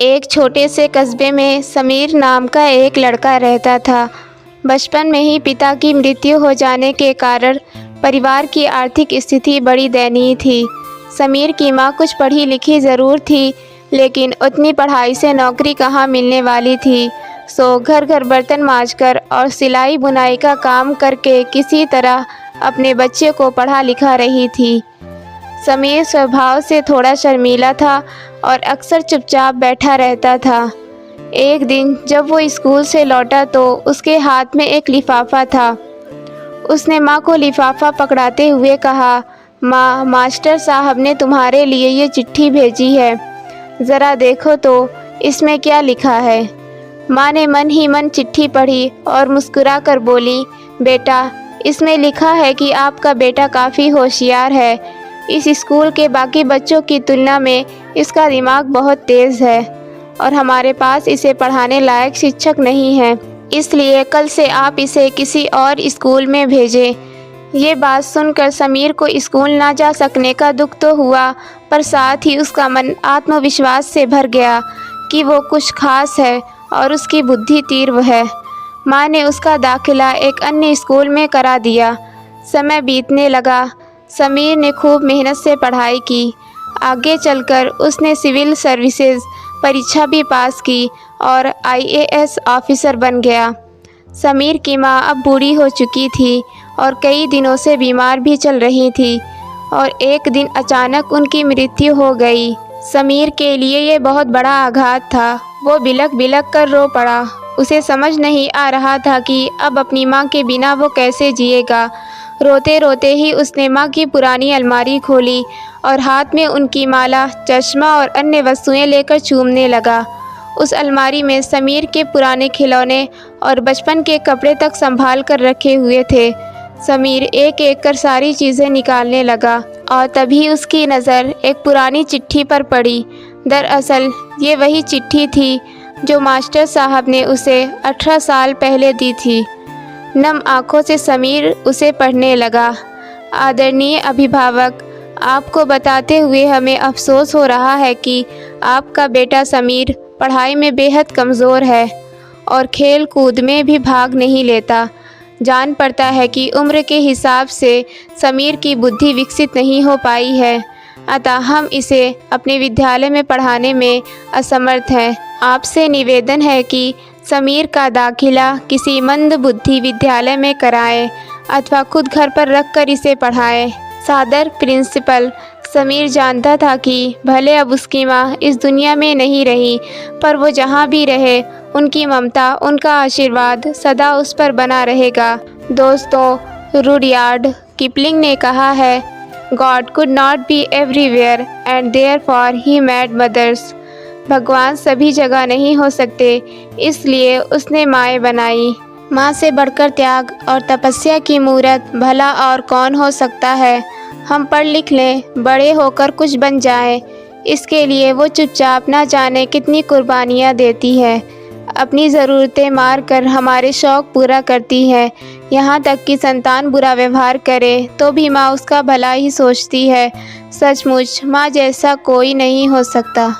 एक छोटे से कस्बे में समीर नाम का एक लड़का रहता था। बचपन में ही पिता की मृत्यु हो जाने के कारण परिवार की आर्थिक स्थिति बड़ी दयनीय थी। समीर की मां कुछ पढ़ी लिखी ज़रूर थी, लेकिन उतनी पढ़ाई से नौकरी कहाँ मिलने वाली थी। सो घर घर बर्तन मांजकर और सिलाई बुनाई का काम करके किसी तरह अपने बच्चे को पढ़ा लिखा रही थी। समीर स्वभाव से थोड़ा शर्मीला था और अक्सर चुपचाप बैठा रहता था। एक दिन जब वो स्कूल से लौटा तो उसके हाथ में एक लिफाफा था। उसने माँ को लिफाफा पकड़ाते हुए कहा, माँ, मास्टर साहब ने तुम्हारे लिए ये चिट्ठी भेजी है, ज़रा देखो तो इसमें क्या लिखा है। माँ ने मन ही मन चिट्ठी पढ़ी और मुस्कुरा कर बोली, बेटा, इसमें लिखा है कि आपका बेटा काफ़ी होशियार है। इस स्कूल के बाकी बच्चों की तुलना में इसका दिमाग बहुत तेज़ है और हमारे पास इसे पढ़ाने लायक शिक्षक नहीं है, इसलिए कल से आप इसे किसी और स्कूल में भेजें। ये बात सुनकर समीर को स्कूल ना जा सकने का दुख तो हुआ, पर साथ ही उसका मन आत्मविश्वास से भर गया कि वो कुछ खास है और उसकी बुद्धि तीव्र है। माँ ने उसका दाखिला एक अन्य स्कूल में करा दिया। समय बीतने लगा। समीर ने खूब मेहनत से पढ़ाई की। आगे चलकर उसने सिविल सर्विसेज परीक्षा भी पास की और आईएएस ऑफिसर बन गया। समीर की माँ अब बूढ़ी हो चुकी थी और कई दिनों से बीमार भी चल रही थी और एक दिन अचानक उनकी मृत्यु हो गई। समीर के लिए ये बहुत बड़ा आघात था। वो बिलख बिलख कर रो पड़ा। उसे समझ नहीं आ रहा था कि अब अपनी माँ के बिना वो कैसे जिएगा। रोते रोते ही उसने माँ की पुरानी अलमारी खोली और हाथ में उनकी माला, चश्मा और अन्य वस्तुएं लेकर चूमने लगा। उस अलमारी में समीर के पुराने खिलौने और बचपन के कपड़े तक संभाल कर रखे हुए थे। समीर एक एक कर सारी चीज़ें निकालने लगा और तभी उसकी नज़र एक पुरानी चिट्ठी पर पड़ी। दरअसल ये वही चिट्ठी थी जो मास्टर साहब ने उसे 18 साल पहले दी थी। नम आँखों से समीर उसे पढ़ने लगा। आदरणीय अभिभावक, आपको बताते हुए हमें अफसोस हो रहा है कि आपका बेटा समीर पढ़ाई में बेहद कमज़ोर है और खेल कूद में भी भाग नहीं लेता। जान पड़ता है कि उम्र के हिसाब से समीर की बुद्धि विकसित नहीं हो पाई है, अतः हम इसे अपने विद्यालय में पढ़ाने में असमर्थ हैं। आपसे निवेदन है कि समीर का दाखिला किसी मंद बुद्धि विद्यालय में कराएं अथवा खुद घर पर रखकर इसे पढ़ाएं। सादर प्रिंसिपल। समीर जानता था कि भले अब उसकी माँ इस दुनिया में नहीं रही, पर वो जहाँ भी रहे उनकी ममता, उनका आशीर्वाद सदा उस पर बना रहेगा। दोस्तों, रुडयार्ड किपलिंग ने कहा है, God could not be everywhere and therefore he made mothers. भगवान सभी जगह नहीं हो सकते, इसलिए उसने माएँ बनाई। माँ से बढ़कर त्याग और तपस्या की मूरत भला और कौन हो सकता है। हम पढ़ लिख लें, बड़े होकर कुछ बन जाएं, इसके लिए वो चुपचाप ना जाने कितनी कुर्बानियाँ देती है। अपनी ज़रूरतें मार कर हमारे शौक़ पूरा करती है। यहाँ तक कि संतान बुरा व्यवहार करे तो भी माँ उसका भला ही सोचती है। सचमुच माँ जैसा कोई नहीं हो सकता।